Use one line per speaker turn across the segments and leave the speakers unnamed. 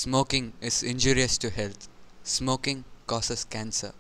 Smoking is injurious to health. Smoking causes cancer.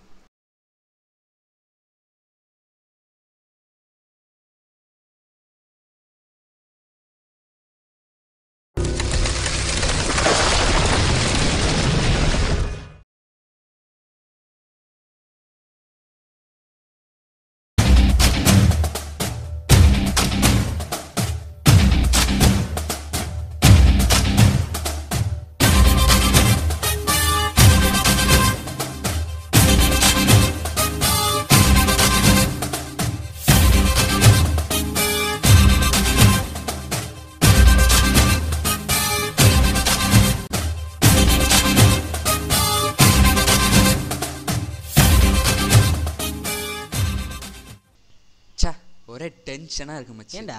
ஒரே டென்ஷனாக இருக்கு மச்சி.
ஏண்டா?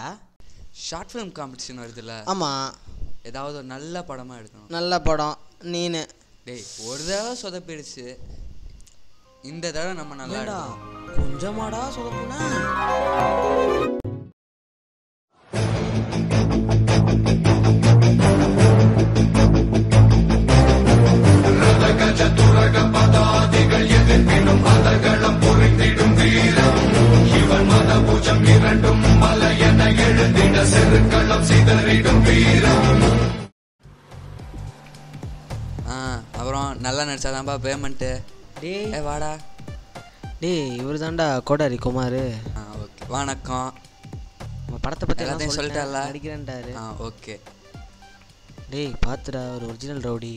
ஷார்ட் ஃபிலிம் காம்படிஷன் வருதுல்ல?
ஆமாம்.
ஏதாவது ஒரு நல்ல படமாக எடுக்கணும்.
நல்ல படம் நீனு.
டேய், ஒரு தடவை சொதப்பிடுச்சு, இந்த தடவை நம்ம நல்லா எடுக்கணும்.
கொஞ்சமாடா சொதப்புனா?
அப்புறம் நல்லா நடிச்சாதான்ப்பா பேமெண்ட்டு.
டேய்
வாடா.
டேய் இவர் தான்டா கோடாரி குமார்.
ஓகே, வணக்கம்.
நம்ம படத்தை பற்றி
எல்லாத்தையும் சொல்லிட்டால
நடிக்கிறேன்டாரு.
ஓகே.
டேய் பார்த்துடா, ஒரு ஒரிஜினல் ரவுடி.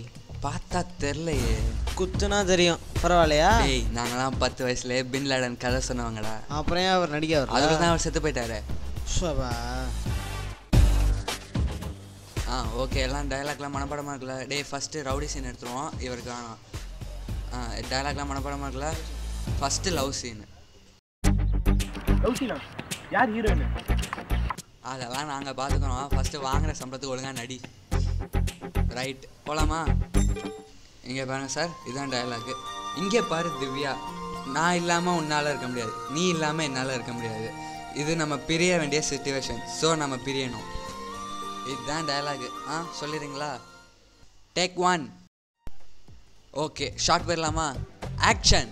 பார்த்தா தெரிலையே.
குத்துனா தெரியும், பரவாயில்லையா?
டேய், நாங்களாம் 10 வயசுலேயே பின் லாடன் கதை சொன்னவங்கடா.
அப்புறம் ஏன் அவர் நடிக்க வர?
அதுக்கு தான் அவர் செத்து போயிட்டாரு. ஓகே, எல்லாம் டைலாக்லாம் மனப்படமாக இருக்கல. டேய், ஃபஸ்ட்டு ரவுடி சீன் எடுத்துருவோம். இவருக்கு வேணாம். டைலாக்லாம் மனப்படமாக இருக்கல. First love scene.
லவ் சீனா? யார் ஹீரோயின்?
அதெல்லாம் நாங்கள் பார்த்துக்கிறோம். ஃபஸ்ட்டு வாங்குகிற சம்பளத்துக்கு ஒழுங்காக நடி. ரைட், போகலாமா? இங்கே பாருங்கள் சார், இதுதான் டைலாக்கு. இங்கே பாரு திவ்யா, நான் இல்லாமல் உன்னால் இருக்க முடியாது, நீ இல்லாமல் என்னால் இருக்க முடியாது. இது நம்ம பிரிய வேண்டிய சிச்சுவேஷன், ஸோ நம்ம பிரியணும். இதுதான் டைலாகு. சொல்லிடுறீங்களா? டேக் 1. ஓகே, ஷார்ட் போயிடலாமா? ஆக்ஷன்.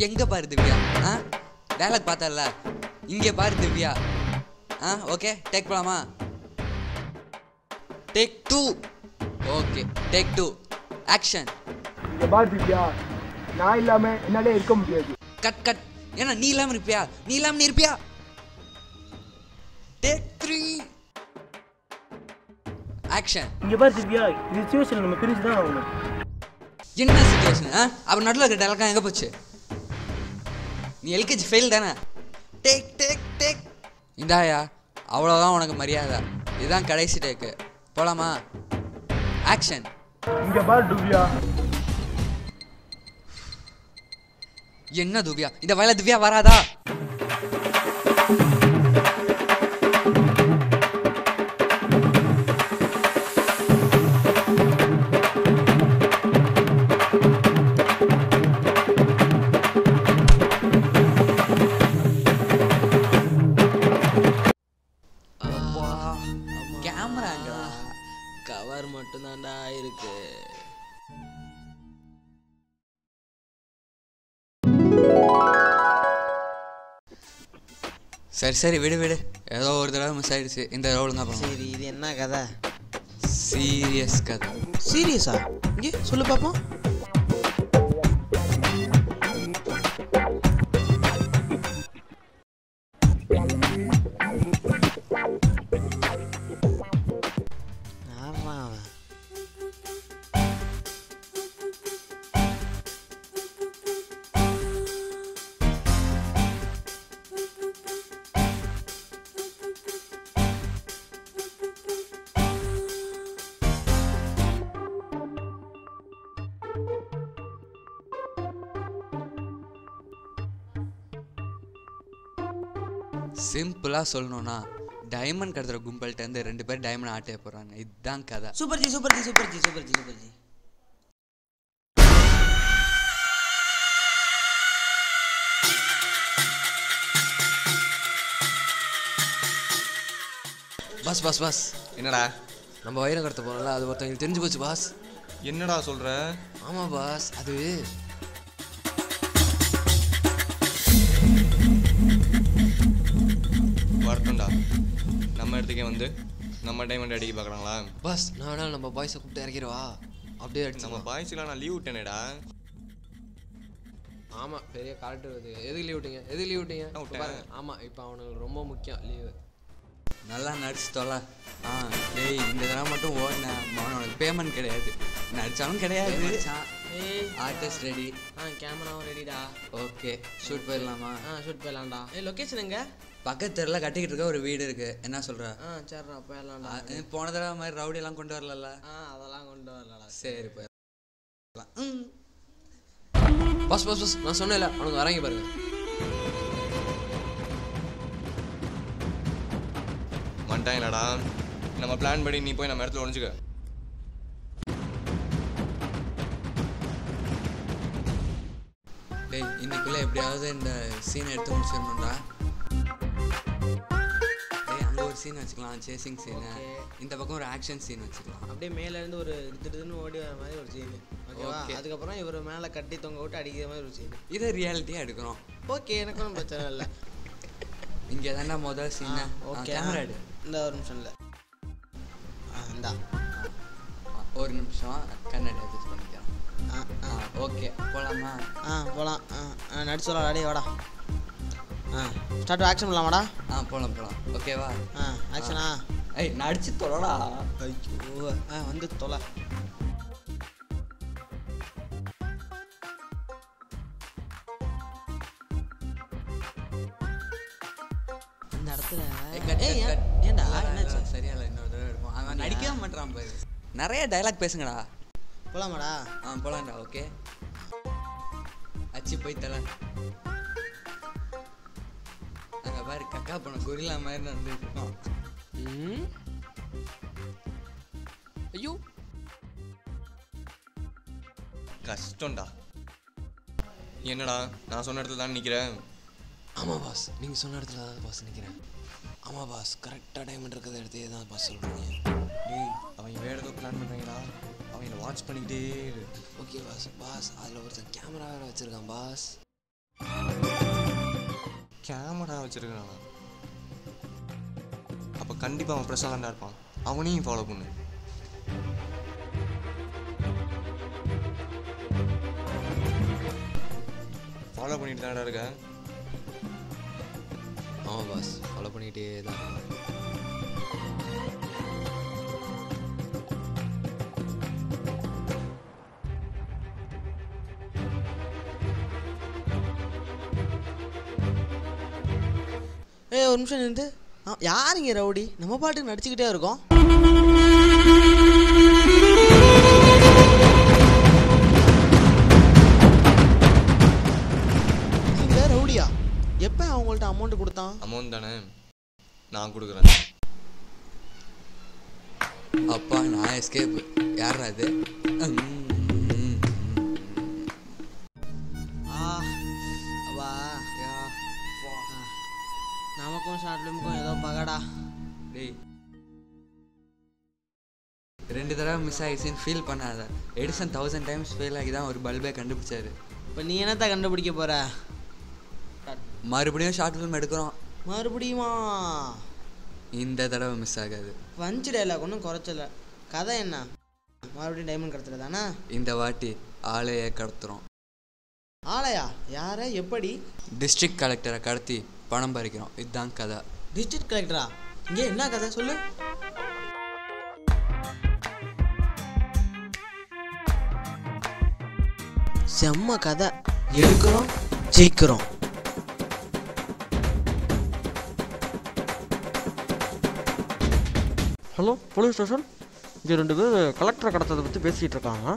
எங்கே பாரு திவ்யா? டைலாக் பார்த்தல, இங்கே பாரு திவ்யா. ஓகே, டேக் போகலாமா? டேக் 2. Okay, take 2. ஆக்ஷன்.
இங்க பாரு திவ்யா, நான் இல்லாம என்னாலே இருக்க முடியாது.
Cut cut. ஏன்னா நீ இல்லாம இருப்பியா? நீ இல்லாம நீ இருப்பியா? டேக் 3. ஆக்ஷன்.
இங்க பாரு திவ்யா, இந்த சிச்சுவேஷன்ல நம்ம பிரிஞ்சு தான் ஆகணும்.
என்ன சிச்சுவேஷன்? அவர் நடுவில் இருக்க டைலாக் எங்க போச்சு? நீ எல்கேஜி ஃபெயில் தானே? Take take take. இந்தாயா, அவ்வளோதான் உனக்கு மரியாதை. இதுதான் கடைசி டேக்கு. போலாமா? ஆக்ஷன்.
இங்க பாரு திவ்யா.
என்ன திவ்யா? இந்த வயல திவ்யா வராதா? கேமராங்களா?
கவர் மட்டும்தான்டா இருக்கு.
சரி சரி, விடு விடு. ஏதோ ஒரு தடவை மிஸ் ஆயிடுச்சு. இந்த ரோல் தான்.
சரி, இது என்ன கதை?
சீரியஸ் கதை.
சீரியஸா? இங்கே சொல்லு பாப்போம்.
சிம்பிளாக சொல்லணும்னா, டைமண்ட் கடத்துற கும்பல்கிட்ட இருந்து 2 பேர் டைமண்ட் ஆட்டே போகிறாங்க. இதுதான் கதை.
Super G super G super G super G super G.
Bus bus bus.
என்னடா நம்ம வயிறு கடத்த போகிறோம்ல, அது ஒருத்தவங்களுக்கு தெரிஞ்சு போச்சு பாஸ்.
என்னடா சொல்கிற?
ஆமாம் பாஸ், அது
வரட்டும்டா. நம்ம இடத்துக்கே வந்து நம்ம டைமண்ட் அடிக்க பார்க்குறாங்களா?
பாஸ் நான் வேணாலும் நம்ம பாய்ஸை கூப்பிட்டு இறக்கிடுவா, அப்படியே அடிச்சு.
நம்ம பாய்ஸ்லாம் நான் லீவ் விட்டேனேடா.
ஆமாம், பெரிய கால்ட்டு வருது. எதுக்கு லீவ் விட்டீங்க? எதுக்கு லீவ் விட்டீங்க? ஆமாம், இப்போ அவனுக்கு ரொம்ப முக்கியம் லீவு.
நல்லா நடிச்சு தொலை. டேய் இந்த தடவை மட்டும் ஓடினேன், அவனுக்கு பேமெண்ட் கிடையாது, நடிச்சாலும் கிடையாது. Artist ready?
கேமராவும் ரெடிடா.
ஓகே, ஷூட் போயிடலாமா?
ஷூட் போயிடலாம்டா. லொக்கேஷன் எங்க?
பக்கத்து தெருல கட்டிக்கிட்டு இருக்க ஒரு வீடு இருக்கு, என்ன சொல்ற?
சரிடா போயிடலாம்டா.
போன தடவை மாதிரி ரவுடி எல்லாம் கொண்டு வரல.
அதெல்லாம் கொண்டு வரலடா.
சரி போயிடலாம்.
பாஸ் பாஸ் பாஸ் நான் சொன்னேன்ல, அவனுக்கு வராங்க பாருங்க.
வந்துட்டாங்களாடா. நம்ம பிளான் படி நீ போய் நம்ம இடத்துல ஒழிஞ்சுக்க.
டேய் இன்னைக்குள்ள எப்படியாவது இந்த சீனை எடுத்து முடிச்சிடணும்டா. டேய் அங்கே ஒரு சீன் வச்சுக்கலாம், சேசிங் சீனு. இந்த பக்கம் ஒரு ஆக்ஷன் சீன் வச்சுக்கலாம்.
அப்படியே மேலேருந்து ஒரு திடீர்னு ஓடி வர மாதிரி ஒரு சீனு. ஓகேவா? அதுக்கப்புறம் இவர் மேலே கட்டி தொங்க விட்டு அடிக்கிற மாதிரி ஒரு சீனு.
இதை ரியாலிட்டியாக எடுக்கிறோம்.
ஓகே, எனக்கு ஒன்றும் பிரச்சனை இல்லை.
இங்கே தானே முதல் சீனு.
ஓகே,
கேமரா எடு.
இந்த ஒரு நிமிஷம் இல்லை, இந்தா
ஒரு நிமிஷம் கண்ணாடி அட்ஜஸ்ட் பண்ணிக்கலாம். ஓகே போகலாமா?
போகலாம். நடிச்சு சொல்லலாம். அடே வாடா. ஸ்டார்ட் ஆக்ஷன் பண்ணலாமாடா?
போகலாம் போகலாம். ஓகேவா?
ஆக்ஷனா?
ஏய் நடிச்சு தொலைடா.
ஐயோ வந்து தொலை. அந்த இடத்துல ஏன்டா என்னாச்சு?
சரியா இல்லை, இன்னொரு தடவை எடுப்போம். அவன் நடிக்கவே மாட்டான் பாரு. நிறைய டைலாக் பேசுங்கடா.
போகலாமாடா?
போகலாம்டா. ஓகே அச்சு போய் தலை. அங்கே பாரு கக்கா போன கொரில்லா மாதிரி நடந்துட்டு இருக்கோம்.
ஐயோ
கஷ்டம்டா. என்னடா நான் சொன்ன இடத்துல தான் நிற்கிறேன்.
ஆமாம் பாஸ், நீங்கள் சொன்ன இடத்துல தான் பாஸ் நிற்கிறேன். ஆமாம் பாஸ், கரெக்டாக டைமண்ட் இருக்கிறத இடத்தையே தான் பாஸ் சொல்கிறீங்க.
டேய் அவங்க வேறு ஏதோ பிளான் பண்ணுறாங்கடா, அவங்கள வாட்ச் பண்ணிக்கிட்டே இரு.
Okay pass. பாஸ் அதில் ஒருத்தன் கேமரா வேறு வச்சுருக்கான் பாஸ்.
கேமரா வச்சுருக்கானா? அப்போ கண்டிப்பாக அவன் பிரசாலண்டாக இருப்பான். அவனையும் ஃபாலோ பண்ணு. ஃபாலோ பண்ணிட்டு தானடா இருக்க?
ஆமாம் பாஸ், ஃபாலோ பண்ணிக்கிட்டே தான்.
ஒரு நிமிஷம் நின்று. யாருங்க ரவுடி? நம்ம பாட்டுக்கு நடிச்சுக்கிட்டே இருக்கோம். இந்த ரவுடியா எப்போ அவங்கள்ட்ட அமௌண்ட் கொடுத்தான்?
அமௌண்ட் தானே நான் கொடுக்குறேன்.
அப்பா நான் எஸ்கேப். யாரா அது?
நமக்கும் ஷார்ட் ஃபிலிமுக்கும் ஏதோ பகடா.
டேய் 2 தடவை மிஸ் ஆகிடுச்சின்னு ஃபீல் பண்ணாத. எடிசன் 1000 டைம்ஸ் ஃபெயில் ஆகி தான் ஒரு பல்பே கண்டுபிடிச்சாரு.
இப்போ நீ என்னத்தான் கண்டுபிடிக்க போற?
மறுபடியும் ஷார்ட் ஃபிலிம் எடுக்கிறோம்.
மறுபடியுமா?
இந்த தடவை மிஸ் ஆகாது.
வஞ்சி டைலாக் ஒன்றும் குறைச்சல. கதை என்ன? மறுபடியும் டைமண்ட் கடத்துறது தானே?
இந்த வாட்டி ஆளையே கடத்துகிறோம்.
ஆளையா? யாரை? எப்படி?
டிஸ்ட்ரிக்ட் கலெக்டரை கடத்தி பணம் பறிக்கிறோம். இதுதான் கதை.
டிஸ்ட்ரிக்ட் கலெக்டரா? இங்கே என்ன கதை சொல்லு. செம்ம கதை. எடுக்கிறோம், ஜெயிக்கிறோம்.
Hello police station. இங்கே 2 பேர் கலெக்டரை கடத்ததை பற்றி பேசிகிட்டு இருக்காங்க.